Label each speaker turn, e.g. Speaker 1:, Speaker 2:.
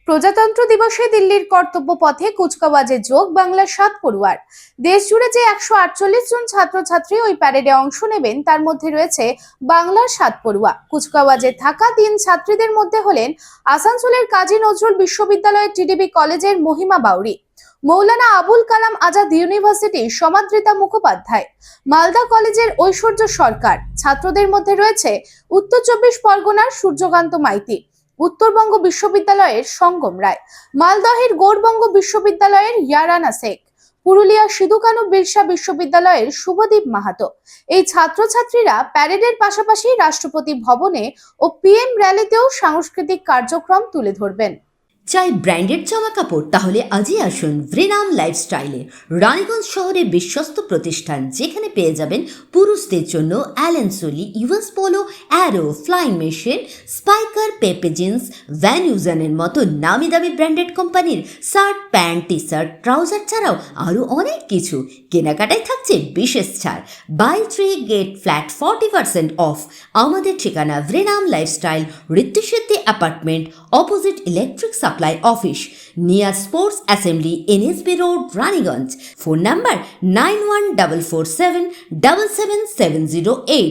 Speaker 1: প্রজাতন্ত্র দিবসে দিল্লির কর্তব্য পথে কুচকাওয়াজে যোগ বাংলার 7 পড়ুয়ার। দেশ জুড়ে যে 148 জন ছাত্রছাত্রী ওই প্যারেডে অংশ নেবেন তার মধ্যে রয়েছে বাংলার 7 পড়ুয়া। কুচকাওয়াজে থাকা 3 ছাত্রীদের মধ্যে হলেন আসানসোলের কাজী নজরুল বিশ্ববিদ্যালয়ের টিডিবি কলেজের মহিমা বাউরি, মৌলানা আবুল কালাম আজাদ ইউনিভার্সিটির সমাদৃতা মুখোপাধ্যায়, মালদা কলেজের ঐশ্বর্য সরকার। ছাত্রদের মধ্যে রয়েছে উত্তর 24 পরগনার সূর্যকান্ত মাইতি, উত্তরবঙ্গ বিশ্ববিদ্যালয়ের সঙ্গম রায়, মালদহের গৌড়বঙ্গ বিশ্ববিদ্যালয়ের ইয়ারানা শেখ, পুরুলিয়া সিধু কানু বিরসা বিশ্ববিদ্যালয়ের শুভদীপ মাহাতো। এই ছাত্রছাত্রীরা প্যারেডের পাশাপাশি রাষ্ট্রপতি ভবনে ও পিএম র্যালিতেও সাংস্কৃতিক কার্যক্রম তুলে ধরবেন।
Speaker 2: চাই ব্র্যান্ডেড জামা কাপড়? তাহলে আজই আসুন ভ্রিনাম লাইফস্টাইলে। রানীগঞ্জ শহরে বিশ্বস্ত প্রতিষ্ঠান, যেখানে পেয়ে যাবেন পুরুষদের জন্য Allen Solly, US Polo, Arrow, Flying Machine, Spykar, Pepe Jeans, Van ইউজানের মতো নামি দামি ব্র্যান্ডেড কোম্পানির shirt, pant, T shirt, trouser ছাড়াও আরও অনেক কিছু। কেনাকাটায় থাকছে বিশেষ ছাড়, বাই 3 গেট ফ্ল্যাট 40% অফ। আমাদের ঠিকানা ভ্রিনাম lifestyle, Ritusiddhi apartment, opposite electric supply office, near sports assembly, NSB road, Raniganj. Phone number 9144777770